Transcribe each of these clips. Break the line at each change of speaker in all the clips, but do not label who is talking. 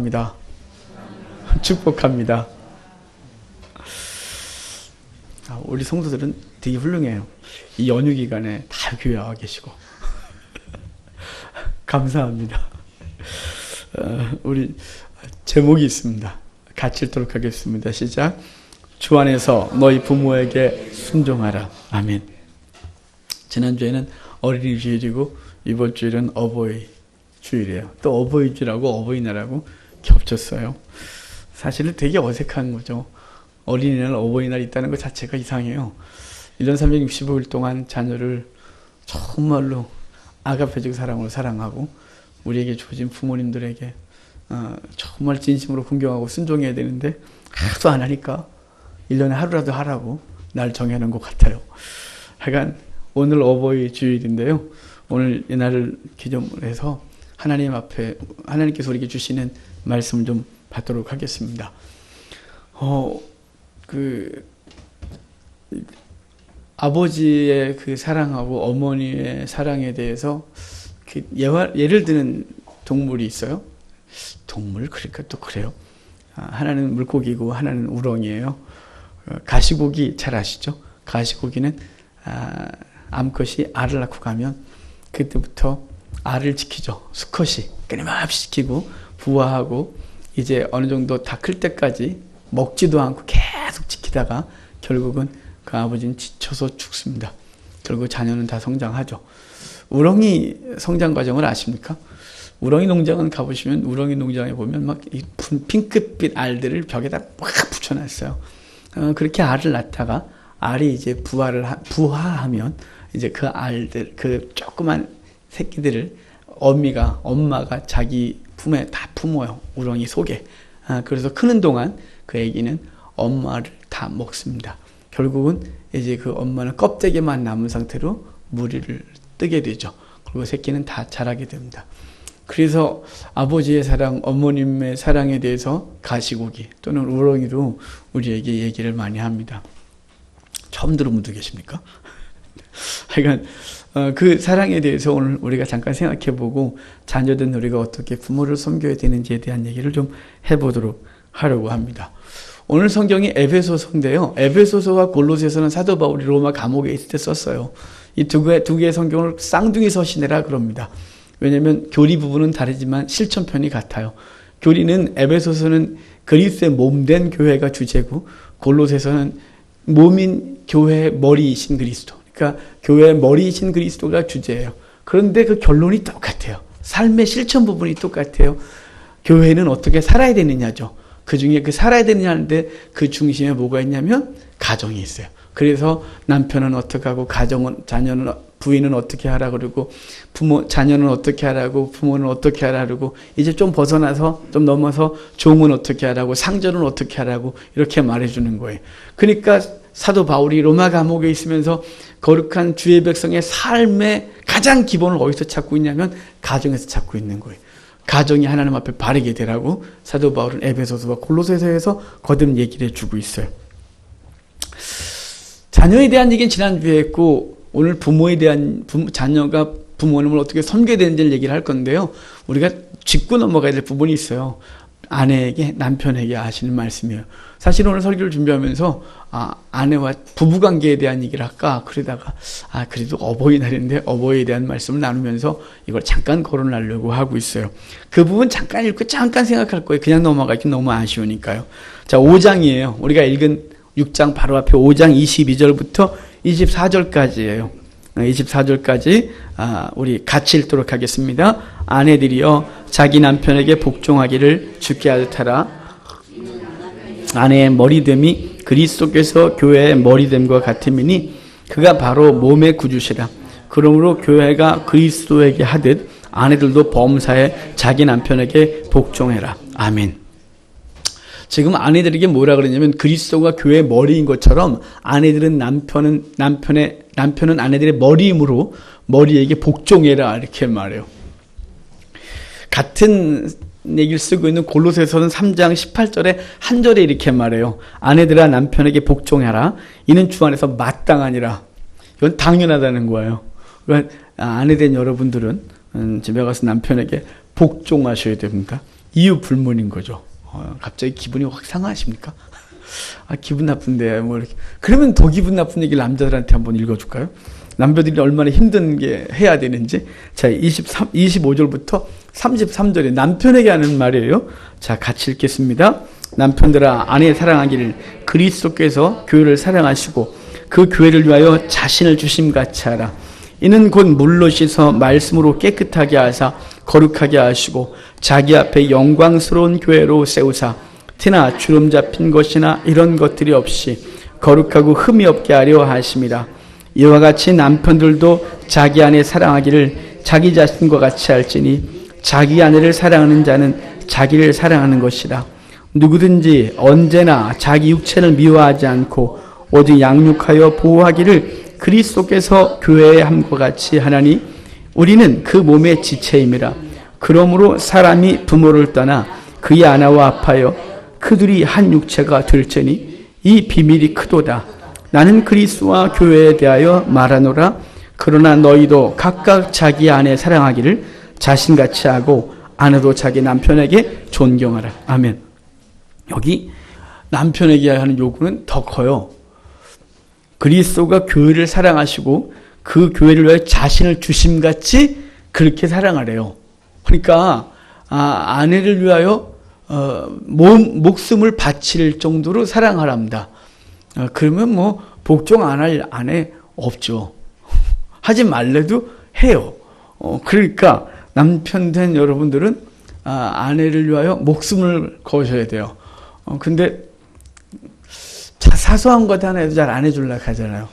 합니다. 축복합니다. 우리 성도들은 되게 훌륭해요. 이 연휴 기간에 다 교회 와 계시고 감사합니다. 우리 제목이 있습니다. 같이 읽도록 하겠습니다. 시작. 주 안에서 너희 부모에게 순종하라. 아멘. 지난주에는 어린이 주일이고 이번 주일은 어버이 주일이에요. 또 어버이 주일하고 어버이날하고 겹쳤어요. 사실은 되게 어색한 거죠. 어린이날, 어버이날 있다는 것 자체가 이상해요. 1년 365일 동안 자녀를 정말로 아가페적 사랑으로 사랑하고 우리에게 주어진 부모님들에게 정말 진심으로 존경하고 순종해야 되는데 하나도 안 하니까 1년에 하루라도 하라고 날 정해놓은 것 같아요. 하여간 오늘 어버이 주일인데요. 오늘 이 날을 기념으로 해서 하나님 앞에 하나님께서 우리에게 주시는 말씀을 좀 받도록 하겠습니다. 아버지의 그 사랑하고 어머니의 사랑에 대해서 예를 드는 동물이 있어요. 동물? 그러니까 또 그래요. 하나는 물고기고 하나는 우렁이에요. 가시고기 잘 아시죠? 가시고기는 암컷이 알을 낳고 가면 그때부터 알을 지키죠. 수컷이 끊임없이 지키고 부화하고 이제 어느 정도 다 클 때까지 먹지도 않고 계속 지키다가 결국은 그 아버지는 지쳐서 죽습니다. 결국 자녀는 다 성장하죠. 우렁이 성장 과정을 아십니까? 우렁이 농장은 가보시면 우렁이 농장에 보면 막 핑크빛 알들을 벽에다 막 붙여놨어요. 그렇게 알을 낳다가 알이 이제 부화하면 이제 그 알들, 그 조그만 새끼들을 엄마가 자기 품에 다 품어요. 우렁이 속에. 그래서 크는 동안 그 애기는 엄마를 다 먹습니다. 결국은 이제 그 엄마는 껍데기만 남은 상태로 무리를 뜨게 되죠. 그리고 새끼는 다 자라게 됩니다. 그래서 아버지의 사랑, 어머님의 사랑에 대해서 가시고기 또는 우렁이로 우리에게 얘기를 많이 합니다. 처음 들은 분도 계십니까? 하여간 그 사랑에 대해서 오늘 우리가 잠깐 생각해보고 자녀된 우리가 어떻게 부모를 섬겨야 되는지에 대한 얘기를 좀 해보도록 하려고 합니다. 오늘 성경이 에베소서인데요. 에베소서와 골로새서는 사도 바울이 로마 감옥에 있을 때 썼어요. 이 두 개의 성경을 쌍둥이 서신이라 그럽니다. 왜냐하면 교리 부분은 다르지만 실천편이 같아요. 교리는 에베소서는 그리스도의 몸된 교회가 주제고 골로새서는 몸인 교회의 머리이신 그리스도. 그러니까 교회의 머리이신 그리스도가 주제예요. 그런데 그 결론이 똑같아요. 삶의 실천 부분이 똑같아요. 교회는 어떻게 살아야 되느냐죠. 그 중에 그 살아야 되느냐는데 그 중심에 뭐가 있냐면 가정이 있어요. 그래서 남편은 어떻게 하고 자녀는 부인은 어떻게 하라 그러고 자녀는 어떻게 하라고 부모는 어떻게 하라 그러고 이제 좀 벗어나서 좀 넘어서 종은 어떻게 하라고 상전은 어떻게 하라고 이렇게 말해주는 거예요. 그러니까 사도 바울이 로마 감옥에 있으면서 거룩한 주의 백성의 삶의 가장 기본을 어디서 찾고 있냐면 가정에서 찾고 있는 거예요. 가정이 하나님 앞에 바르게 되라고 사도 바울은 에베소서와 골로새서에서 거듭 얘기를 해주고 있어요. 자녀에 대한 얘기는 지난주에 했고 오늘 부모에 대한 자녀가 부모님을 어떻게 섬겨야 되는지를 얘기를 할 건데요. 우리가 짚고 넘어가야 될 부분이 있어요. 아내에게 남편에게 하시는 말씀이에요. 사실 오늘 설교를 준비하면서 아내와 부부관계에 대한 얘기를 할까 그러다가 그래도 어버이날인데 어버이에 대한 말씀을 나누면서 이걸 잠깐 거론하려고 하고 있어요. 그 부분 잠깐 읽고 잠깐 생각할 거예요. 그냥 넘어가기 너무 아쉬우니까요. 자, 5장이에요. 우리가 읽은 6장 바로 앞에 5장 22절부터 24절까지예요. 24절까지 우리 같이 읽도록 하겠습니다. 아내들이여 자기 남편에게 복종하기를 주께 하듯 하라. 아내의 머리됨이 그리스도께서 교회의 머리됨과 같음이니 그가 바로 몸의 구주시라. 그러므로 교회가 그리스도에게 하듯 아내들도 범사에 자기 남편에게 복종해라. 아멘. 지금 아내들에게 뭐라 그러냐면 그리스도가 교회의 머리인 것처럼 아내들은 남편은 아내들의 머리이므로 머리에게 복종해라 이렇게 말해요. 같은 얘기를 쓰고 있는 골로새서는 3장 18절에 한 절에 이렇게 말해요. 아내들아 남편에게 복종해라. 이는 주 안에서 마땅하니라. 이건 당연하다는 거예요. 그러니까 아내된 여러분들은 집에 가서 남편에게 복종하셔야 됩니다. 이유 불문인 거죠. 갑자기 기분이 확 상하십니까? 기분 나쁜데 뭐 이렇게. 그러면 더 기분 나쁜 얘기를 남자들한테 한번 읽어줄까요? 남자들이 얼마나 힘든 게 해야 되는지. 자, 25절부터 33절에 남편에게 하는 말이에요. 자, 같이 읽겠습니다. 남편들아, 아내 사랑하기를 그리스도께서 교회를 사랑하시고 그 교회를 위하여 자신을 주심같이 하라. 이는 곧 물로 씻어 말씀으로 깨끗하게 하사 거룩하게 하시고 자기 앞에 영광스러운 교회로 세우사 티나 주름 잡힌 것이나 이런 것들이 없이 거룩하고 흠이 없게 하려 하심이라. 이와 같이 남편들도 자기 아내 사랑하기를 자기 자신과 같이 할지니 자기 아내를 사랑하는 자는 자기를 사랑하는 것이라. 누구든지 언제나 자기 육체를 미워하지 않고 오직 양육하여 보호하기를 그리스도께서 교회에 함과 같이 하나니 우리는 그 몸의 지체임이라. 그러므로 사람이 부모를 떠나 그의 아내와 합하여 그들이 한 육체가 될지니 이 비밀이 크도다. 나는 그리스도와 교회에 대하여 말하노라. 그러나 너희도 각각 자기 아내 사랑하기를 자신같이 하고 아내도 자기 남편에게 존경하라. 아멘. 여기 남편에게 하는 요구는 더 커요. 그리스도가 교회를 사랑하시고 그 교회를 위해 자신을 주심같이 그렇게 사랑하래요. 그러니까 아내를 위하여 목숨을 바칠 정도로 사랑하랍니다. 그러면 뭐 복종 안 할 아내 없죠. 하지 말래도 해요. 그러니까 남편 된 여러분들은 아내를 위하여 목숨을 거셔야 돼요. 근데 사소한 것 하나 해도 잘 안 해주려고 하잖아요.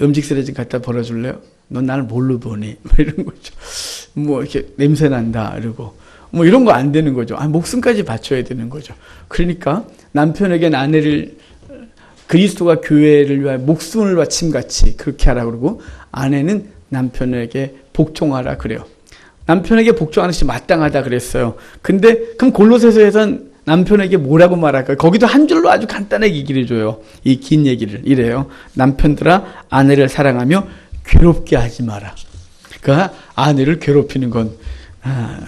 음식 쓰레기 갖다 버려줄래요? 넌 나를 뭘로 보니? 뭐 이런 거죠. 뭐 이렇게 냄새 난다 이러고 뭐 이런 거 안 되는 거죠. 목숨까지 바쳐야 되는 거죠. 그러니까 남편에겐 아내를 그리스도가 교회를 위하여 목숨을 바침같이 그렇게 하라 그러고 아내는 남편에게 복종하라 그래요. 남편에게 복종하는 것이 마땅하다 그랬어요. 근데 그럼 골로새서에선 남편에게 뭐라고 말할까요? 거기도 한 줄로 아주 간단하게 얘기를 해줘요. 이 긴 얘기를 이래요. 남편들아 아내를 사랑하며 괴롭게 하지 마라. 그러니까 아내를 괴롭히는 건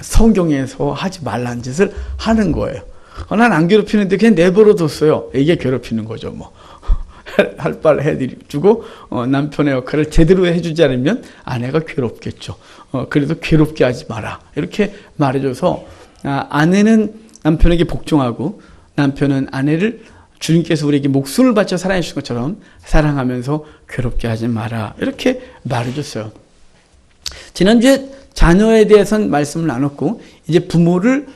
성경에서 하지 말라는 짓을 하는 거예요. 난 안 괴롭히는데 그냥 내버려뒀어요. 이게 괴롭히는 거죠. 뭐 할 바를 해주고 남편의 역할을 제대로 해주지 않으면 아내가 괴롭겠죠. 그래도 괴롭게 하지 마라. 이렇게 말해줘서 아내는 남편에게 복종하고 남편은 아내를 주님께서 우리에게 목숨을 바쳐 사랑해 주신 것처럼 사랑하면서 괴롭게 하지 마라. 이렇게 말해줬어요. 지난주에 자녀에 대해서는 말씀을 나눴고 이제 부모를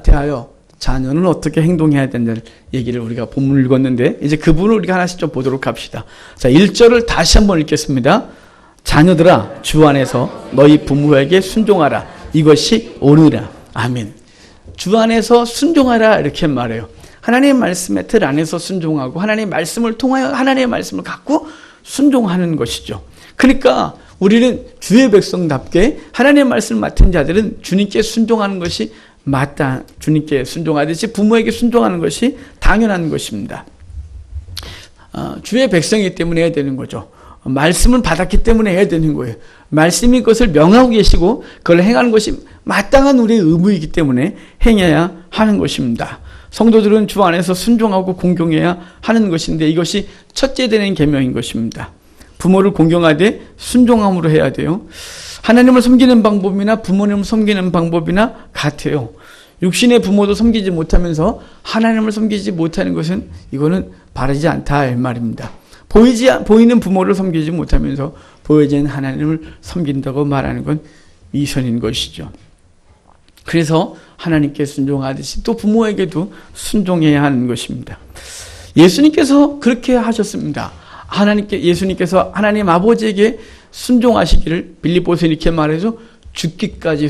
대하여 자녀는 어떻게 행동해야 된다는 얘기를 우리가 본문을 읽었는데 이제 그 부분을 우리가 하나씩 좀 보도록 합시다. 자, 1절을 다시 한번 읽겠습니다. 자녀들아 주 안에서 너희 부모에게 순종하라. 이것이 옳으라. 아멘. 주 안에서 순종하라 이렇게 말해요. 하나님의 말씀의 틀 안에서 순종하고 하나님의 말씀을 통하여 하나님의 말씀을 갖고 순종하는 것이죠. 그러니까 우리는 주의 백성답게 하나님의 말씀을 맡은 자들은 주님께 순종하는 것이 맞다. 주님께 순종하듯이 부모에게 순종하는 것이 당연한 것입니다. 주의 백성이기 때문에 해야 되는 거죠. 말씀을 받았기 때문에 해야 되는 거예요. 말씀이 그것을 명하고 계시고 그걸 행하는 것이 마땅한 우리의 의무이기 때문에 행해야 하는 것입니다. 성도들은 주 안에서 순종하고 공경해야 하는 것인데 이것이 첫째 되는 계명인 것입니다. 부모를 공경하되 순종함으로 해야 돼요. 하나님을 섬기는 방법이나 부모님을 섬기는 방법이나 같아요. 육신의 부모도 섬기지 못하면서 하나님을 섬기지 못하는 것은 이거는 바르지 않다 이 말입니다. 보이는 부모를 섬기지 못하면서 보이지 않는 하나님을 섬긴다고 말하는 건 미션인 것이죠. 그래서 하나님께 순종하듯이 또 부모에게도 순종해야 하는 것입니다. 예수님께서 그렇게 하셨습니다. 예수님께서 하나님 아버지에게 순종하시기를 빌립보서에 이렇게 말해서 죽기까지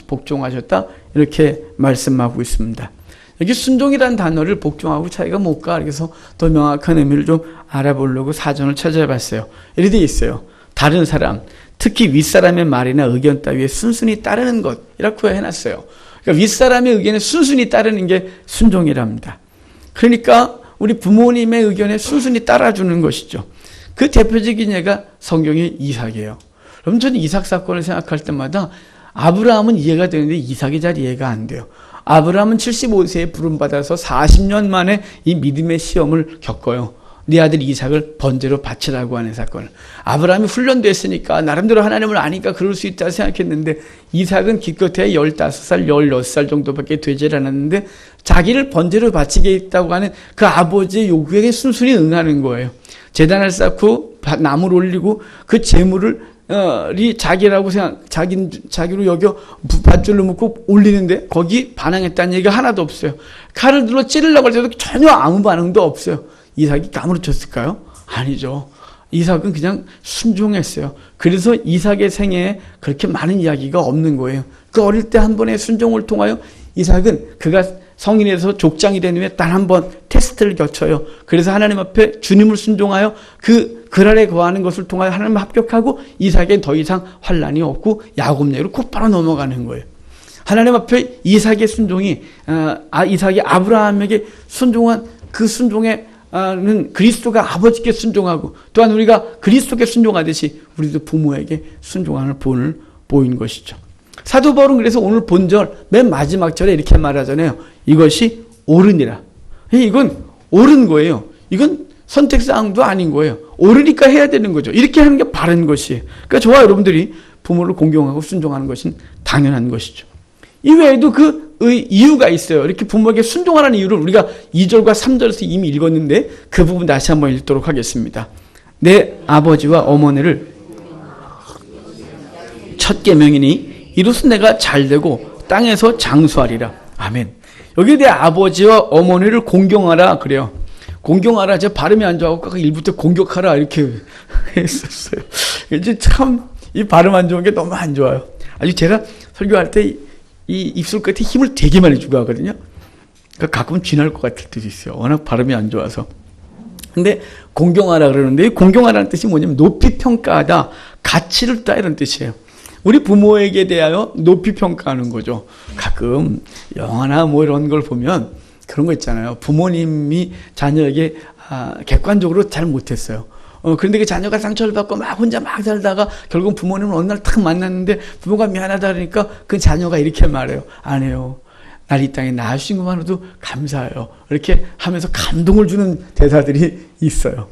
복종하셨다 이렇게 말씀하고 있습니다. 여기 순종이라는 단어를 복종하고 차이가 뭘까? 그래서 더 명확한 의미를 좀 알아보려고 사전을 찾아봤어요. 이렇게 돼 있어요. 다른 사람, 특히 윗사람의 말이나 의견 따위에 순순히 따르는 것이라고 해놨어요. 그러니까 윗사람의 의견에 순순히 따르는 게 순종이랍니다. 그러니까 우리 부모님의 의견에 순순히 따라주는 것이죠. 그 대표적인 예가 성경의 이삭이에요. 여러분 저는 이삭 사건을 생각할 때마다 아브라함은 이해가 되는데 이삭이 잘 이해가 안 돼요. 아브라함은 75세에 부름받아서 40년 만에 이 믿음의 시험을 겪어요. 네 아들 이삭을 번제로 바치라고 하는 사건을. 아브라함이 훈련됐으니까 나름대로 하나님을 아니까 그럴 수 있다 생각했는데 이삭은 기껏해야 15살, 16살 정도밖에 되질 않았는데 자기를 번제로 바치겠다고 하는 그 아버지의 요구에 순순히 응하는 거예요. 제단을 쌓고 나무를 올리고 그 제물을 자기라고 자기로 여겨 밧줄로 묶고 올리는데 거기 반항했다는 얘기가 하나도 없어요. 칼을 들어 찌르려고 할 때도 전혀 아무 반응도 없어요. 이삭이 까무러쳤을까요? 아니죠. 이삭은 그냥 순종했어요. 그래서 이삭의 생애에 그렇게 많은 이야기가 없는 거예요. 그 어릴 때 한 번의 순종을 통하여 이삭은 그가 성인이 돼서 족장이 된 후에 단 한 번 테스트를 거쳐요. 그래서 하나님 앞에 주님을 순종하여 그 아래 거하는 것을 통하여 하나님 합격하고 이삭에겐 더 이상 환란이 없고 야곱내로 곧바로 넘어가는 거예요. 하나님 앞에 이삭의 순종이 이삭이 아브라함에게 순종한 그 순종의 는 그리스도가 아버지께 순종하고 또한 우리가 그리스도께 순종하듯이 우리도 부모에게 순종하는 본을 보인 것이죠. 사도 바울은 그래서 오늘 본절 맨 마지막 절에 이렇게 말하잖아요. 이것이 옳으니라. 이건 옳은 거예요. 이건 선택사항도 아닌 거예요. 옳으니까 해야 되는 거죠. 이렇게 하는 게 바른 것이에요. 그러니까 저와 여러분들이 부모를 공경하고 순종하는 것은 당연한 것이죠. 이 외에도 그 이유가 있어요. 이렇게 부모에게 순종하라는 이유를 우리가 2절과 3절에서 이미 읽었는데 그 부분 다시 한번 읽도록 하겠습니다. 내 아버지와 어머니를 첫 계명이니 이로써 내가 잘되고 땅에서 장수하리라. 아멘. 여기 내 아버지와 어머니를 공경하라 그래요. 공경하라. 제 발음이 안 좋아하고 1부터 공격하라 이렇게 했었어요. 이제 참 이 발음 안 좋은 게 너무 안 좋아요. 아주 제가 설교할 때 이 입술 끝에 힘을 되게 많이 주고 하거든요. 그러니까 가끔은 쥐날 것 같을 때도 있어요. 워낙 발음이 안 좋아서. 근데 공경하라 그러는데 공경하라는 뜻이 뭐냐면 높이 평가하다, 가치를 따 이런 뜻이에요. 우리 부모에게 대하여 높이 평가하는 거죠. 가끔 영화나 뭐 이런 걸 보면 그런 거 있잖아요. 부모님이 자녀에게 객관적으로 잘 못했어요. 그런데 그 자녀가 상처를 받고 막 혼자 막 살다가 결국 부모님을 어느 날 탁 만났는데 부모가 미안하다 그러니까 그 자녀가 이렇게 말해요. 안 해요. 날 이 땅에 낳으신 것만으로도 감사해요. 이렇게 하면서 감동을 주는 대사들이 있어요.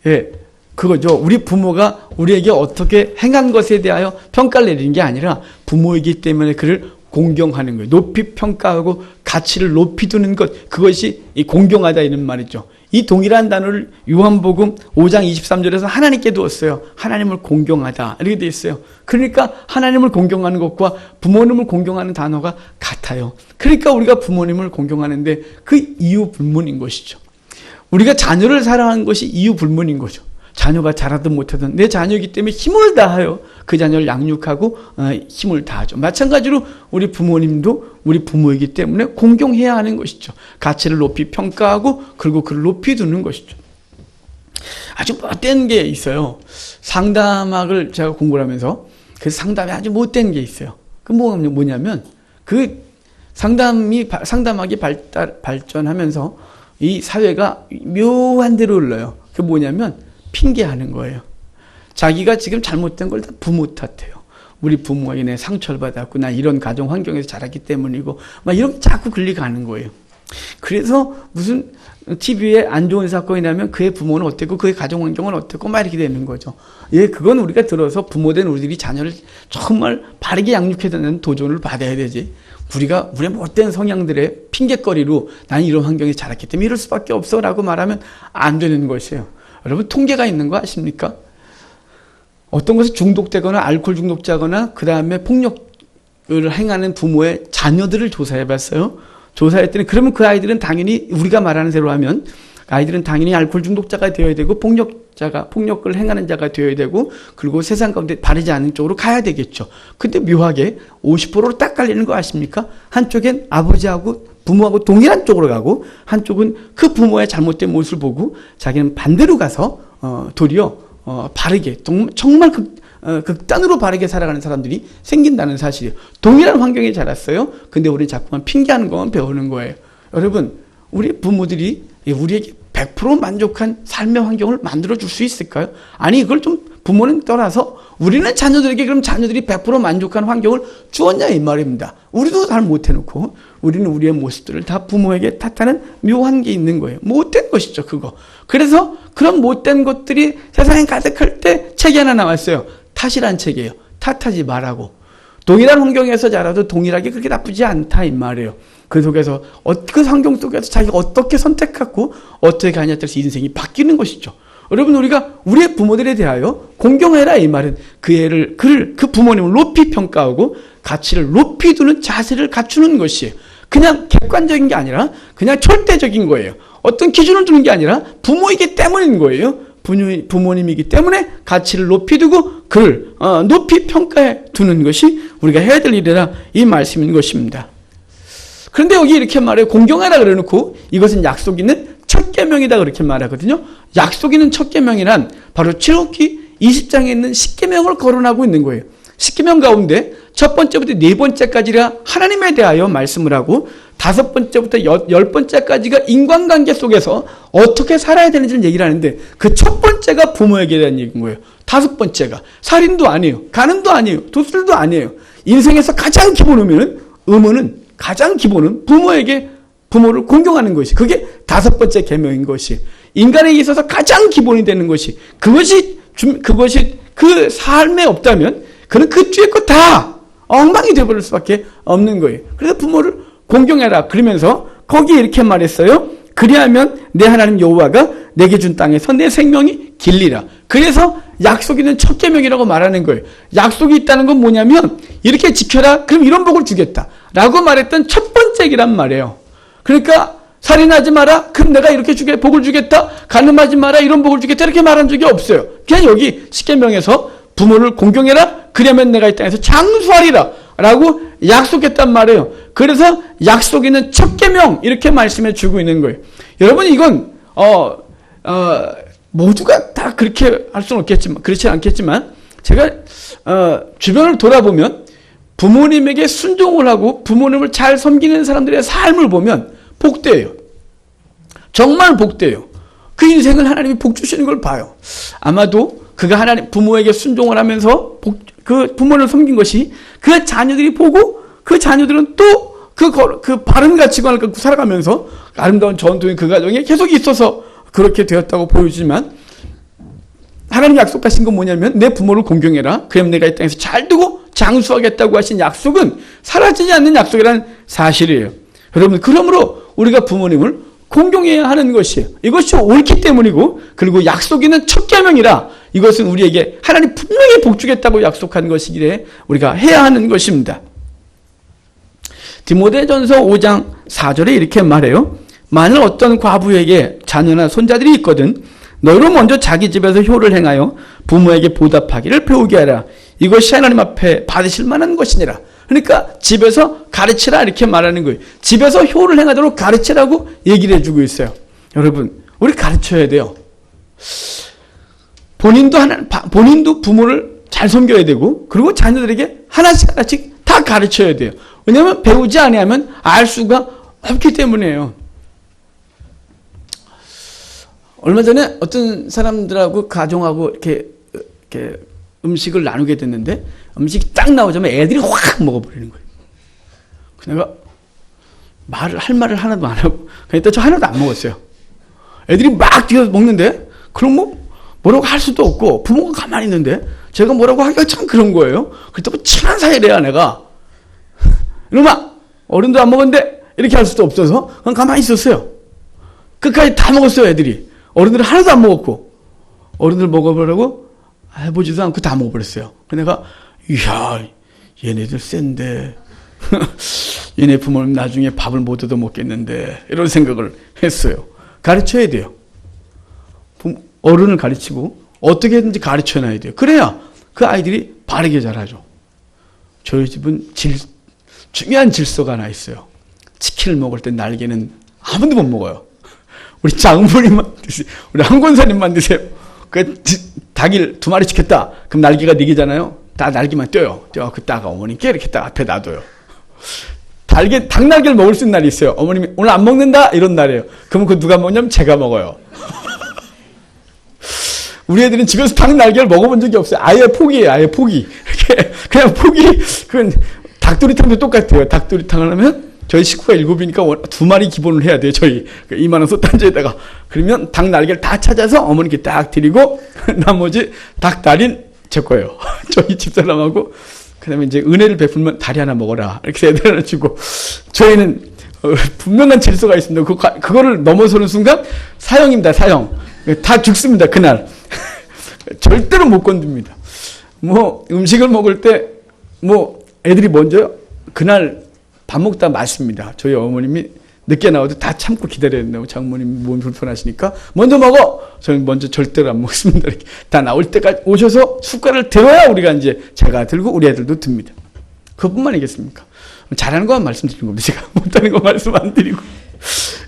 예, 그거죠. 우리 부모가 우리에게 어떻게 행한 것에 대하여 평가를 내리는 게 아니라 부모이기 때문에 그를 공경하는 거예요. 높이 평가하고 가치를 높이 두는 것, 그것이 이 공경하다 이런 말이죠. 이 동일한 단어를 요한복음 5장 23절에서 하나님께 두었어요. 하나님을 공경하다 이렇게 되어 있어요. 그러니까 하나님을 공경하는 것과 부모님을 공경하는 단어가 같아요. 그러니까 우리가 부모님을 공경하는데 그 이유 불문인 것이죠. 우리가 자녀를 사랑하는 것이 이유 불문인 거죠. 자녀가 잘하든 못하든 내 자녀이기 때문에 힘을 다하여 그 자녀를 양육하고 힘을 다하죠. 마찬가지로 우리 부모님도 우리 부모이기 때문에 공경해야 하는 것이죠. 가치를 높이 평가하고 그리고 그를 높이 두는 것이죠. 아주 못된 게 있어요. 상담학을 제가 공부를 하면서 그 상담에 아주 못된 게 있어요. 그 뭐냐면 그 상담학이 발전하면서 이 사회가 묘한 대로 흘러요. 그게 뭐냐면 핑계하는 거예요. 자기가 지금 잘못된 걸 다 부모 탓해요. 우리 부모에게 내 상처를 받았고 나 이런 가정 환경에서 자랐기 때문이고 막 이런 자꾸 끌려가는 거예요. 그래서 무슨 TV에 안 좋은 사건이 나면 그의 부모는 어땠고 그의 가정 환경은 어땠고 막 이렇게 되는 거죠. 예, 그건 우리가 들어서 부모된 우리들이 자녀를 정말 바르게 양육해야 되는 도전을 받아야 되지. 우리가 우리의 못된 성향들의 핑계거리로 난 이런 환경에서 자랐기 때문에 이럴 수밖에 없어 라고 말하면 안 되는 것이에요. 여러분 통계가 있는 거 아십니까? 어떤 것에 중독되거나 알코올 중독자거나 그 다음에 폭력을 행하는 부모의 자녀들을 조사해봤어요. 조사했더니 그러면 그 아이들은 당연히 우리가 말하는 대로 하면 아이들은 당연히 알코올 중독자가 되어야 되고 폭력을 행하는 자가 되어야 되고 그리고 세상 가운데 바르지 않은 쪽으로 가야 되겠죠. 근데 묘하게 50%로 딱 갈리는 거 아십니까? 한쪽엔 아버지하고 부모하고 동일한 쪽으로 가고 한쪽은 그 부모의 잘못된 모습을 보고 자기는 반대로 가서 도리어 바르게 정말 극단으로 바르게 살아가는 사람들이 생긴다는 사실이에요. 동일한 환경에 자랐어요. 근데 우리 자꾸만 핑계하는 것만 배우는 거예요. 여러분 우리 부모들이 우리에게 100% 만족한 삶의 환경을 만들어줄 수 있을까요? 아니 이걸 좀 부모는 떠나서 우리는 자녀들에게 그럼 자녀들이 100% 만족하는 환경을 주었냐 이 말입니다. 우리도 잘 못해놓고 우리는 우리의 모습들을 다 부모에게 탓하는 묘한 게 있는 거예요. 못된 것이죠 그거. 그래서 그런 못된 것들이 세상에 가득할 때 책이 하나 나왔어요. 탓이란 책이에요. 탓하지 말라고. 동일한 환경에서 자라도 동일하게 그렇게 나쁘지 않다 이 말이에요. 그 속에서 그 환경 속에서 자기가 어떻게 선택하고 어떻게 하냐에 따라서 인생이 바뀌는 것이죠. 여러분 우리가 우리의 부모들에 대하여 공경해라 이 말은 그 부모님을 높이 평가하고 가치를 높이 두는 자세를 갖추는 것이에요. 그냥 객관적인 게 아니라 그냥 절대적인 거예요. 어떤 기준을 두는 게 아니라 부모이기 때문인 거예요. 부모님이기 때문에 가치를 높이 두고 그를 높이 평가해 두는 것이 우리가 해야 될 일이라 이 말씀인 것입니다. 그런데 여기 이렇게 말해요. 공경하라 그래놓고 이것은 약속 있는 첫 계명이다 그렇게 말하거든요. 약속 있는 첫 계명이란 바로 출애굽기 20장에 있는 10계명을 거론하고 있는 거예요. 10계명 가운데 첫 번째부터 네 번째까지가 하나님에 대하여 말씀을 하고 다섯 번째부터 열 번째까지가 인간관계 속에서 어떻게 살아야 되는지를 얘기를 하는데 그 첫 번째가 부모에게 대한 얘기인 거예요. 다섯 번째가 살인도 아니에요. 간음도 아니에요. 도술도 아니에요. 인생에서 가장 기본 의무는 가장 기본은 부모를 공경하는 것이 그게 다섯 번째 계명인 것이 인간에게 있어서 가장 기본이 되는 것이 그것이 그 삶에 없다면 그는 그 뒤에 거 다 엉망이 되어버릴 수밖에 없는 거예요. 그래서 부모를 공경해라 그러면서 거기에 이렇게 말했어요. 그리하면 내 하나님 여호와가 내게 준 땅에서 내 생명이 길리라. 그래서 약속 있는 첫 계명이라고 말하는 거예요. 약속이 있다는 건 뭐냐면 이렇게 지켜라 그럼 이런 복을 주겠다 라고 말했던 첫 번째이란 말이에요. 그러니까 살인하지 마라 그럼 내가 이렇게 복을 주겠다. 간음하지 마라 이런 복을 주겠다 이렇게 말한 적이 없어요. 그냥 여기 십계명에서 부모를 공경해라 그러면 내가 이 땅에서 장수하리라 라고 약속했단 말이에요. 그래서 약속 있는 첫 계명 이렇게 말씀해 주고 있는 거예요. 여러분 이건 모두가 다 그렇게 할 수는 없겠지만 그렇지 않겠지만 제가 주변을 돌아보면 부모님에게 순종을 하고 부모님을 잘 섬기는 사람들의 삶을 보면 복되어요. 정말 복되어요. 그 인생을 하나님이 복 주시는 걸 봐요. 아마도 그가 부모에게 순종을 하면서 그 부모를 섬긴 것이 그 자녀들이 보고 그 자녀들은 또 그 바른 가치관을 갖고 살아가면서 아름다운 전통이 그 가정에 계속 있어서 그렇게 되었다고 보여지지만 하나님 약속하신 건 뭐냐면 내 부모를 공경해라. 그럼 내가 이 땅에서 잘 두고 장수하겠다고 하신 약속은 사라지지 않는 약속이라는 사실이에요. 여러분 그러므로 우리가 부모님을 공경해야 하는 것이에요. 이것이 옳기 때문이고 그리고 약속 있는 첫 계명이라 이것은 우리에게 하나님 분명히 복 주겠다고 약속한 것이기에 우리가 해야 하는 것입니다. 디모데전서 5장 4절에 이렇게 말해요. 만일 어떤 과부에게 자녀나 손자들이 있거든 너희로 먼저 자기 집에서 효를 행하여 부모에게 보답하기를 배우게 하라. 이것이 하나님 앞에 받으실 만한 것이니라. 그러니까 집에서 가르치라 이렇게 말하는 거예요. 집에서 효를 행하도록 가르치라고 얘기를 해주고 있어요. 여러분 우리 가르쳐야 돼요. 본인도 부모를 잘 섬겨야 되고 그리고 자녀들에게 하나씩 다 가르쳐야 돼요. 왜냐하면 배우지 아니하면 알 수가 없기 때문이에요. 얼마 전에 어떤 사람들하고 가정하고 이렇게 음식을 나누게 됐는데 음식이 딱 나오자면 애들이 확 먹어버리는 거예요. 내가 할 말을 하나도 안 하고 그냥 저 하나도 안 먹었어요. 애들이 막 뛰어서 먹는데 그럼 뭐라고 할 수도 없고 부모가 가만히 있는데 제가 뭐라고 하기가 참 그런 거예요. 그렇다고 친한 사이래야 내가. 이놈아 어른도 안 먹었는데 이렇게 할 수도 없어서 그냥 가만히 있었어요. 끝까지 다 먹었어요 애들이. 어른들은 하나도 안 먹었고 어른들 먹어보라고 해보지도 않고 다 먹어버렸어요. 내가 이야 얘네들 센데 얘네 부모님 나중에 밥을 못 얻어 먹겠는데 이런 생각을 했어요. 가르쳐야 돼요. 어른을 가르치고 어떻게든지 가르쳐놔야 돼요. 그래야 그 아이들이 바르게 자라죠. 저희 집은 중요한 질서가 하나 있어요. 치킨을 먹을 때 날개는 아무도 못 먹어요. 우리 장모님만 드세요. 우리 한 권사님만 드세요. 그 닭을 2마리 시켰다. 그럼 날개가 4개잖아요. 다 날개만 떼요. 그 따가 어머님께 이렇게 딱 앞에 놔둬요. 닭 날개를 먹을 수 있는 날이 있어요. 어머님이 오늘 안 먹는다 이런 날이에요. 그러면 그 누가 먹냐면 제가 먹어요. 우리 애들은 집에서 닭 날개를 먹어본 적이 없어요. 아예 포기예요. 아예 포기. 이렇게 그냥 포기. 그건 닭도리탕도 똑같아요. 닭도리탕을 하면 저희 식구가 7이니까 2마리 기본을 해야 돼요. 저희 2만 원 솥단지에다가. 그러면 닭 날개를 다 찾아서 어머니께 딱 드리고 나머지 닭 다리는 제 거예요. 저희 집사람하고. 그다음에 이제 은혜를 베풀면 다리 하나 먹어라. 이렇게 애들 하나 주고. 저희는 분명한 질서가 있습니다. 그거를 넘어서는 순간 사형입니다. 사형. 다 죽습니다. 그날. 절대로 못 건듭니다. 뭐 음식을 먹을 때 뭐 애들이 먼저요. 그날 밥 먹다 맞습니다. 저희 어머님이 늦게 나와도 다 참고 기다려야 된다고. 장모님 몸이 불편하시니까 먼저 먹어. 저는 먼저 절대로 안 먹습니다. 이렇게 다 나올 때까지 오셔서 숟가락을 들어야 우리가 이제 제가 들고 우리 애들도 듭니다. 그것뿐만이겠습니까? 잘하는 것만 말씀드리는 겁니다. 제가 못하는 거 말씀 안 드리고.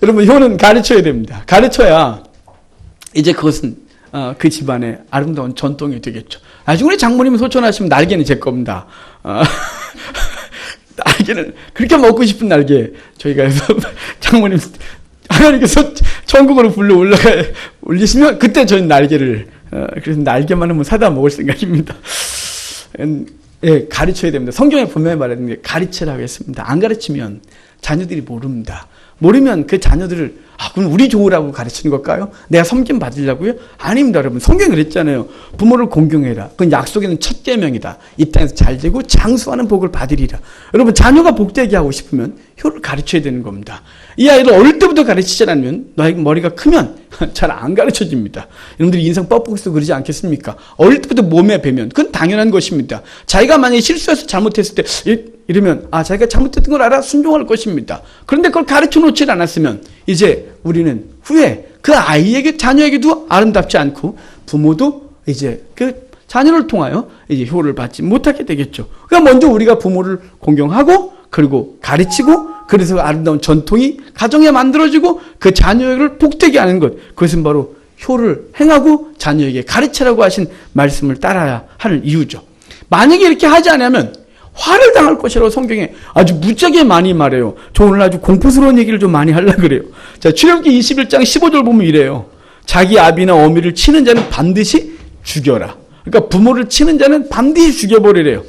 여러분 효는 가르쳐야 됩니다. 가르쳐야 이제 그것은 그 집안의 아름다운 전통이 되겠죠. 나중에 장모님이 소천하시면 날개는 제 겁니다. 날개는 그렇게 먹고 싶은 날개 저희가 해서 장모님 하나님께서 천국으로 불러 올리시면 그때 저희 날개를 그래서 날개만 한번 사다 먹을 생각입니다. 예, 가르쳐야 됩니다. 성경에 분명히 말하는 게 가르치라고 했습니다. 안 가르치면 자녀들이 모릅니다. 모르면 그 자녀들을 그럼 우리 좋으라고 가르치는 걸까요? 내가 섬김 받으려고요? 아닙니다, 여러분. 성경이 그랬잖아요. 부모를 공경해라. 그건 약속에는 첫 계명이다. 이 땅에서 잘 되고 장수하는 복을 받으리라. 여러분, 자녀가 복되게 하고 싶으면 효를 가르쳐야 되는 겁니다. 이 아이를 어릴 때부터 가르치지 않으면 너희 머리가 크면 잘 안 가르쳐집니다. 여러분들이 인상 뻑뻑해서 그러지 않겠습니까? 어릴 때부터 몸에 배면 그건 당연한 것입니다. 자기가 만약에 실수해서 잘못했을 때 이러면 자기가 잘못했던 걸 알아 순종할 것입니다. 그런데 그걸 가르쳐 놓지 않았으면 이제 우리는 후에 그 아이에게 자녀에게도 아름답지 않고 부모도 이제 그 자녀를 통하여 이제 효를 받지 못하게 되겠죠. 그러니까 먼저 우리가 부모를 공경하고 그리고 가르치고 그래서 아름다운 전통이 가정에 만들어지고 그 자녀를 복되게 하는 것 그것은 바로 효를 행하고 자녀에게 가르치라고 하신 말씀을 따라야 하는 이유죠. 만약에 이렇게 하지 않으면 화를 당할 것이라고 성경에 아주 무지하게 많이 말해요. 저 오늘 아주 공포스러운 얘기를 좀 많이 하려고 그래요. 자, 출애굽기 21장 15절 보면 이래요. 자기 아비나 어미를 치는 자는 반드시 죽여라. 그러니까 부모를 치는 자는 반드시 죽여버리래요.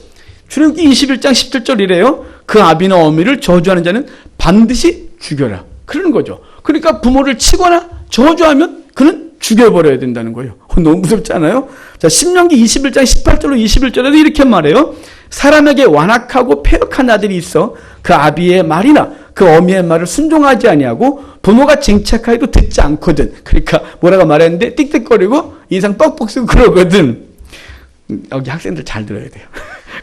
출애굽기 21장 17절 이래요. 그 아비나 어미를 저주하는 자는 반드시 죽여라. 그러는 거죠. 그러니까 부모를 치거나 저주하면 그는 죽여버려야 된다는 거예요. 너무 무섭지 않아요? 자, 신명기 21장 18절로 21절에도 이렇게 말해요. 사람에게 완악하고 패역한 아들이 있어 그 아비의 말이나 그 어미의 말을 순종하지 아니하고 부모가 쟁책하여도 듣지 않거든. 그러니까 뭐라고 말했는데 띡띡거리고 인상 뻑뻑 쓰고 그러거든. 여기 학생들 잘 들어야 돼요.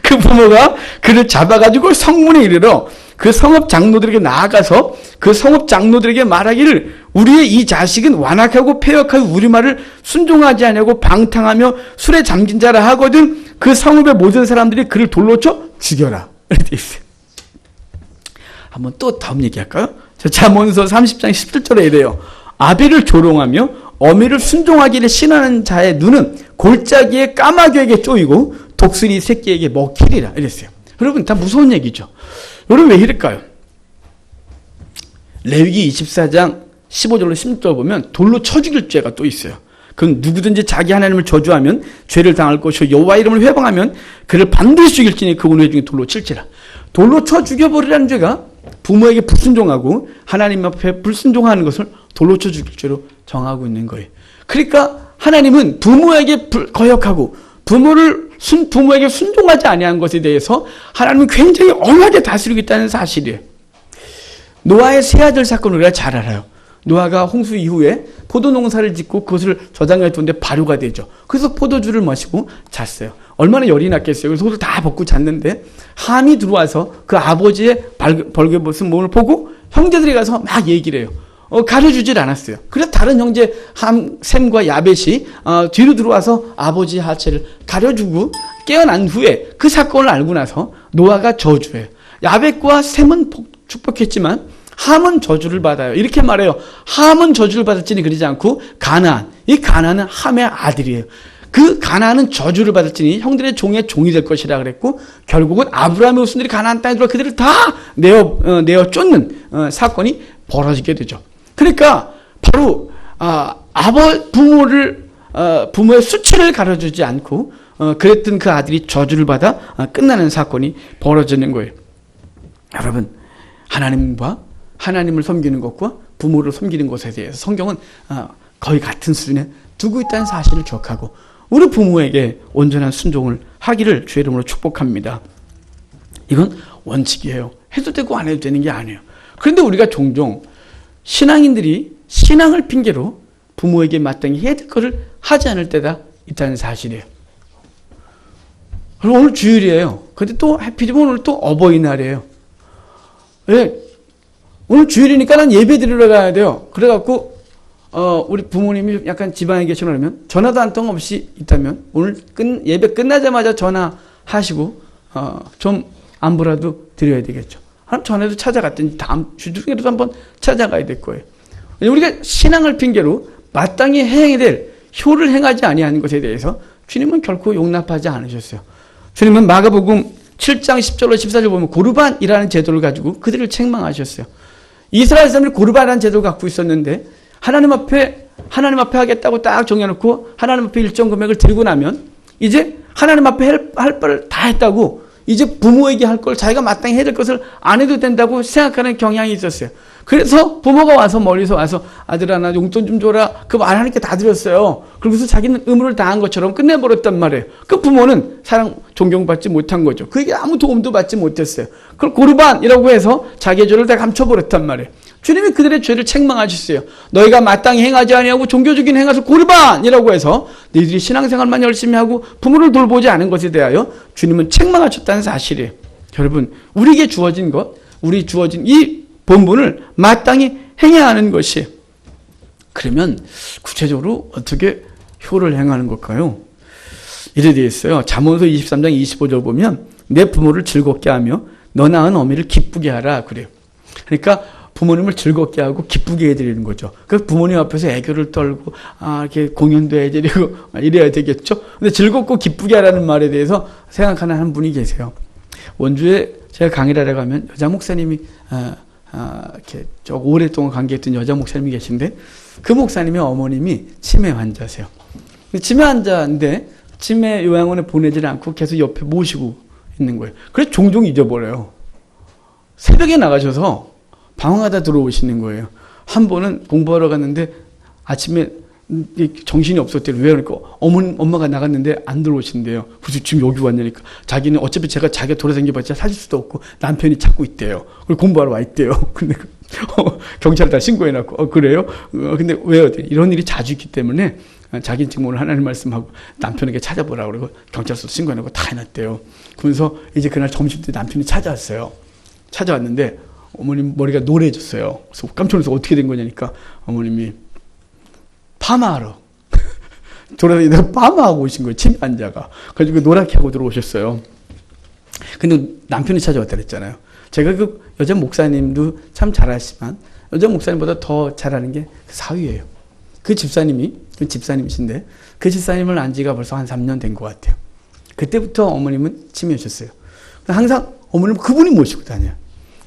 그 부모가 그를 잡아가지고 성문에 이르러 그 성읍 장로들에게 나아가서 그 성읍 장로들에게 말하기를 우리의 이 자식은 완악하고 패역하여 우리 말을 순종하지 않냐고 방탕하며 술에 잠긴 자라 하거든. 그 성읍의 모든 사람들이 그를 돌로 쳐 죽여라. 이렇게 있어요. 한번 또 다음 얘기할까요? 잠언서 30장 17절에 이래요. 아비를 조롱하며 어미를 순종하기를 신하는 자의 눈은 골짜기에 까마귀에게 쪼이고 독수리 새끼에게 먹히리라. 이랬어요. 여러분 다 무서운 얘기죠. 여러분 왜 이럴까요? 레위기 24장 15절로 16절 보면 돌로 쳐 죽일 죄가 또 있어요. 그건 누구든지 자기 하나님을 저주하면 죄를 당할 것이요 여호와 이름을 회방하면 그를 반드시 죽일지니 그 운회 중에 돌로 칠지라. 돌로 쳐 죽여버리라는 죄가 부모에게 불순종하고 하나님 앞에 불순종하는 것을 돌로 쳐 죽일 죄로 정하고 있는 거예요. 그러니까 하나님은 부모에게 거역하고 부모에게 순종하지 아니한 것에 대해서 하나님은 굉장히 엄하게 다스리고 있다는 사실이에요. 노아의 세 아들 사건을 우리가 잘 알아요. 노아가 홍수 이후에 포도 농사를 짓고 그것을 저장해 두는데 발효가 되죠. 그래서 포도주를 마시고 잤어요. 얼마나 열이 났겠어요. 그래서 옷을 다 벗고 잤는데 함이 들어와서 그 아버지의 벌게벗은 몸을 보고 형제들이 가서 막 얘기를 해요. 가려주질 않았어요. 그래서 다른 형제 셈과 야벳이 뒤로 들어와서 아버지 하체를 가려주고 깨어난 후에 그 사건을 알고 나서 노아가 저주해요. 야벳과 셈은 축복했지만 함은 저주를 받아요. 이렇게 말해요. 함은 저주를 받을지니 그러지 않고 가나안. 이 가나안은 함의 아들이에요. 그 가나안은 저주를 받을지니 형들의 종의 종이 될 것이라 그랬고 결국은 아브라함의 후손들이 가나안 땅에 들어와 그들을 다 내어 쫓는 사건이 벌어지게 되죠. 그러니까 바로 부모를 부모의 수치를 가려주지 않고 그랬던 그 아들이 저주를 받아 끝나는 사건이 벌어지는 거예요. 여러분, 하나님을 섬기는 것과 부모를 섬기는 것에 대해서 성경은 거의 같은 수준에 두고 있다는 사실을 기억하고 우리 부모에게 온전한 순종을 하기를 주의 이름으로 축복합니다. 이건 원칙이에요. 해도 되고 안 해도 되는 게 아니에요. 그런데 우리가 종종 신앙인들이 신앙을 핑계로 부모에게 마땅히 해야 될 것을 하지 않을 때가 있다는 사실이에요. 그리고 오늘 주일이에요. 근데 또 하필이면 오늘 또 어버이날이에요. 왜? 오늘 주일이니까 난 예배 드리러 가야 돼요. 그래갖고 우리 부모님이 약간 지방에 계시면 전화도 한 통 없이 있다면 오늘 예배 끝나자마자 전화하시고 좀 안부라도 드려야 되겠죠. 한 전에도 찾아갔더니 다음 주 중에도 한번 찾아가야 될 거예요. 우리가 신앙을 핑계로 마땅히 행해야 될 효를 행하지 아니하는 것에 대해서 주님은 결코 용납하지 않으셨어요. 주님은 마가복음 7장 10절로 14절 보면 고르반이라는 제도를 가지고 그들을 책망하셨어요. 이스라엘 사람들이 고르반이라는 제도를 갖고 있었는데 하나님 앞에 하겠다고 딱 정해놓고 하나님 앞에 일정 금액을 드리고 나면 이제 하나님 앞에 할 바를 다 했다고 이제 부모에게 할 걸 자기가 마땅히 해야 될 것을 안 해도 된다고 생각하는 경향이 있었어요. 그래서 부모가 와서 멀리서 와서 아들아 나 용돈 좀 줘라. 그 말 하니까 다 드렸어요. 그러고서 자기는 의무를 다한 것처럼 끝내버렸단 말이에요. 그 부모는 사랑 존경받지 못한 거죠. 그에게 아무 도움도 받지 못했어요. 그걸 고르반이라고 해서 자기의 죄를 다 감춰버렸단 말이에요. 주님이 그들의 죄를 책망하셨어요. 너희가 마땅히 행하지 아니하고 종교적인 행하서 고르반이라고 해서 너희들이 신앙생활만 열심히 하고 부모를 돌보지 않은 것에 대하여 주님은 책망하셨다는 사실이에요. 여러분, 우리에게 주어진 이 본분을 마땅히 행해야 하는 것이에요. 그러면 구체적으로 어떻게 효를 행하는 걸까요? 이래 되어 있어요. 잠언서 23장 25절 보면 내 부모를 즐겁게 하며 너 낳은 어미를 기쁘게 하라 그래요. 그러니까 부모님을 즐겁게 하고 기쁘게 해드리는 거죠. 그 부모님 앞에서 애교를 떨고 이렇게 공연도 해드리고 이래야 되겠죠. 근데 즐겁고 기쁘게 하라는 말에 대해서 생각하는 한 분이 계세요. 원주에 제가 강의를 하러 가면 여자 목사님이 이렇게 오랫동안 관계했던 여자 목사님이 계신데 그 목사님의 어머님이 치매 환자세요. 치매 환자인데 치매 요양원에 보내지 않고 계속 옆에 모시고 있는 거예요. 그래서 종종 잊어버려요. 새벽에 나가셔서 방황하다 들어오시는 거예요. 한 번은 공부하러 갔는데 아침에 정신이 없었대요. 왜 그러니까 엄마가 나갔는데 안 들어오신대요. 그래서 지금 여기 왔냐니까 자기는 어차피 자기가 돌아다녀봤자 살릴 수도 없고 남편이 찾고 있대요. 그리고 공부하러 와 있대요. 근데 경찰에 다 신고해놨고 그래요? 근데 왜요? 이런 일이 자주 있기 때문에 자기는 지금 오늘 하나님 말씀하고 남편에게 찾아보라고 그러고 경찰서도 신고해놓고 다 해놨대요. 그러면서 이제 그날 점심 때 남편이 찾아왔어요. 찾아왔는데 어머님 머리가 노래졌어요. 그래서 깜짝 놀라서 어떻게 된 거냐니까 어머님이 파마하러 돌아다니다가 파마하고 오신 거예요. 치매 환자가. 그래서 노랗게 하고 들어오셨어요. 근데 남편이 찾아왔다 그랬잖아요. 제가 그 여자 목사님도 참 잘하시지만 여자 목사님보다 더 잘하는 게 그 사위예요. 그 집사님이신데 그 집사님을 안 지가 벌써 한 3년 된 것 같아요. 그때부터 어머님은 치매셨어요. 항상 어머님은 그분이 모시고 다녀요.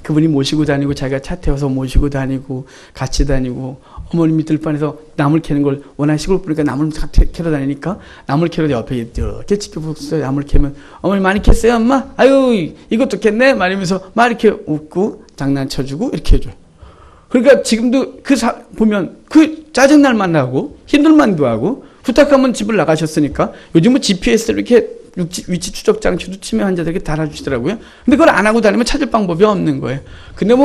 그분이 모시고 다니고 자기가 차 태워서 모시고 다니고 같이 다니고 어머님이 들판에서 나물 캐는 걸 워낙 시골 보니까 나물 캐러 다니니까 나물 캐러 옆에 이렇게 지켜보셨어요. 나물 캐면 어머니 많이 캤어요 엄마? 아유 이것도 캤네? 말하면서 막 이렇게 웃고 장난쳐주고 이렇게 해줘요. 그러니까 지금도 보면 그 짜증날만 나고 힘들만도 하고 부탁하면 집을 나가셨으니까 요즘은 GPS를 이렇게 위치 추적 장치도 치매 환자들에게 달아주시더라고요. 근데 그걸 안 하고 다니면 찾을 방법이 없는 거예요. 근데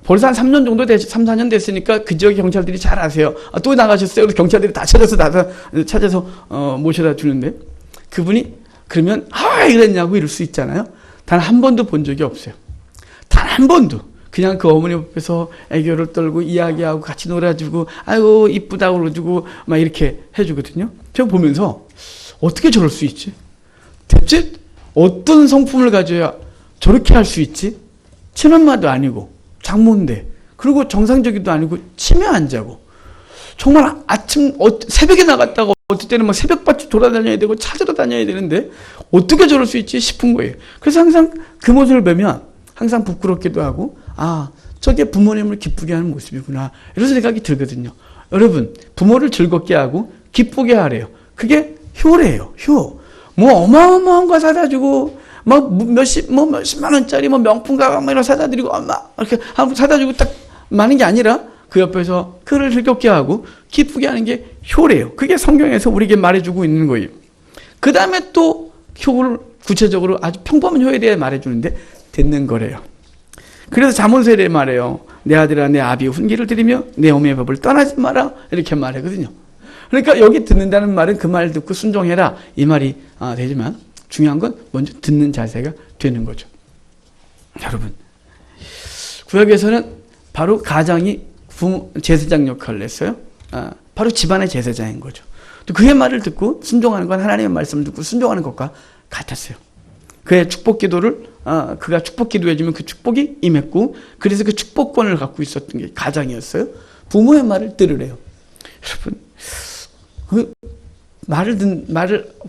벌써 한 3년 정도 3, 4년 됐으니까 그 지역 경찰들이 잘 아세요. 또 나가셨어요. 그래서 경찰들이 다 찾아서 모셔다 주는데 그분이 그러면 이랬냐고 이럴 수 있잖아요. 단 한 번도 본 적이 없어요. 단 한 번도. 그냥 그 어머니 앞에서 애교를 떨고 이야기하고 같이 놀아주고 아이고 이쁘다고 그러주고 막 이렇게 해주거든요. 제가 보면서 어떻게 저럴 수 있지? 대체 어떤 성품을 가져야 저렇게 할 수 있지? 친엄마도 아니고 장모인데 그리고 정상적이도 아니고 치매 환자고 정말 새벽에 나갔다가 어떨 때는 막 새벽밭이 돌아다녀야 되고 찾으러 다녀야 되는데 어떻게 저럴 수 있지 싶은 거예요. 그래서 항상 그 모습을 보면 항상 부끄럽기도 하고 저게 부모님을 기쁘게 하는 모습이구나 이런 생각이 들거든요. 여러분 부모를 즐겁게 하고 기쁘게 하래요. 그게 효래요. 효. 뭐 어마어마한 거 사다 주고 막 몇십만 원짜리 뭐 명품 가방 이런 사다 드리고 이렇게 하고 사다 주고 딱 많은 게 아니라 그 옆에서 그를 즐겁게 하고 기쁘게 하는 게 효래요. 그게 성경에서 우리에게 말해주고 있는 거예요. 그 다음에 또 효를 구체적으로 아주 평범한 효에 대해 말해주는데 듣는 거래요. 그래서 잠언서에 말해요. 내 아들아 내 아비의 훈계를 들으며 내 어머니의 법을 떠나지 마라 이렇게 말하거든요. 그러니까 여기 듣는다는 말은 그 말 듣고 순종해라 이 말이 되지만 중요한 건 먼저 듣는 자세가 되는 거죠. 여러분 구약에서는 바로 가장이 제사장 역할을 했어요. 바로 집안의 제사장인 거죠. 또 그의 말을 듣고 순종하는 건 하나님의 말씀을 듣고 순종하는 것과 같았어요. 그의 축복 기도를 그가 축복 기도해주면 그 축복이 임했고 그래서 그 축복권을 갖고 있었던 게 가장이었어요. 부모의 말을 들으래요. 여러분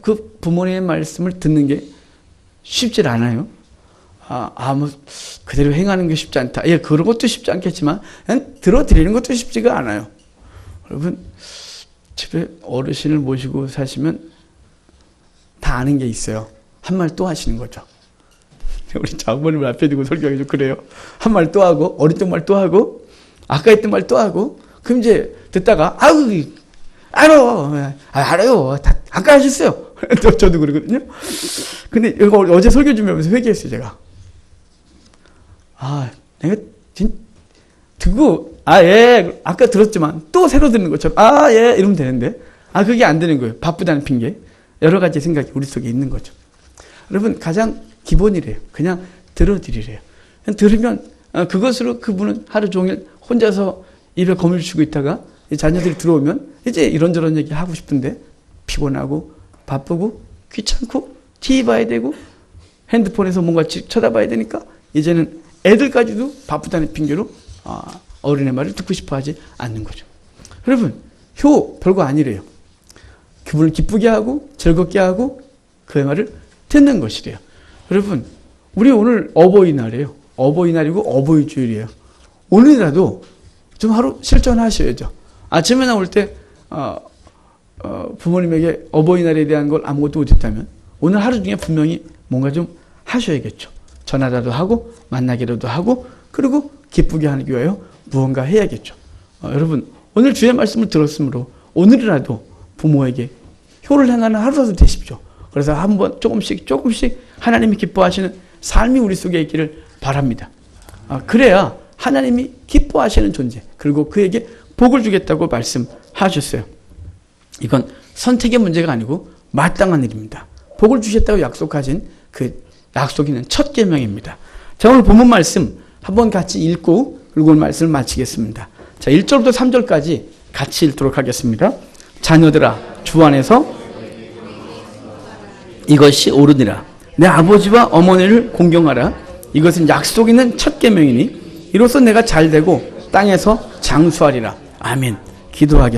그 부모님의 말씀을 듣는 게 쉽지 않아요. 뭐 그대로 행하는 게 쉽지 않다. 예, 그런 것도 쉽지 않겠지만 그냥 들어드리는 것도 쉽지가 않아요. 여러분 집에 어르신을 모시고 사시면 다 아는 게 있어요. 한 말 또 하시는 거죠. 우리 장모님을 앞에 두고 설교하기 좀 그래요. 한 말 또 하고 어린 말 또 하고 아까 했던 말 또 하고 그럼 이제 듣다가 알아요. 다 아까 하셨어요. 저도 그러거든요. 근데 이거 어제 설교 준비하면서 회개했어요, 제가. 내가 듣고 예, 아까 들었지만 또 새로 듣는 것처럼 예, 이러면 되는데 그게 안 되는 거예요. 바쁘다는 핑계. 여러 가지 생각이 우리 속에 있는 거죠. 여러분 가장 기본이래요. 그냥 들어드리래요. 그냥 들으면 그것으로 그분은 하루 종일 혼자서 입에 거미를 치고 있다가 자녀들이 들어오면 이제 이런저런 얘기 하고 싶은데 피곤하고 바쁘고 귀찮고 TV 봐야 되고 핸드폰에서 뭔가 쳐다봐야 되니까 이제는 애들까지도 바쁘다는 핑계로 어른의 말을 듣고 싶어 하지 않는 거죠. 여러분 효 별거 아니래요. 그분을 기쁘게 하고 즐겁게 하고 그의 말을 듣는 것이래요. 여러분 우리 오늘 어버이날이에요. 어버이날이고 어버이주일이에요. 오늘이라도 좀 하루 실천하셔야죠. 아침에 나올 때 부모님에게 어버이날에 대한 걸 아무것도 못했다면 오늘 하루 중에 분명히 뭔가 좀 하셔야겠죠. 전화라도 하고 만나기라도 하고 그리고 기쁘게 하기 위하여 무언가 해야겠죠. 여러분 오늘 주의 말씀을 들었으므로 오늘이라도 부모에게 효를 행하는 하루라도 되십시오. 그래서 한번 조금씩 하나님이 기뻐하시는 삶이 우리 속에 있기를 바랍니다. 그래야 하나님이 기뻐하시는 존재 그리고 그에게 복을 주겠다고 말씀하셨어요. 이건 선택의 문제가 아니고 마땅한 일입니다. 복을 주셨다고 약속하신 그 약속 있는 첫 계명입니다. 자, 오늘 본문 말씀 한번 같이 읽고 그리고 오늘 말씀을 마치겠습니다. 자, 1절부터 3절까지 같이 읽도록 하겠습니다. 자녀들아 주 안에서 이것이 옳으니라. 내 아버지와 어머니를 공경하라. 이것은 약속 있는 첫 계명이니 이로써 내가 잘되고 땅에서 장수하리라. 아멘. 기도하겠습니다.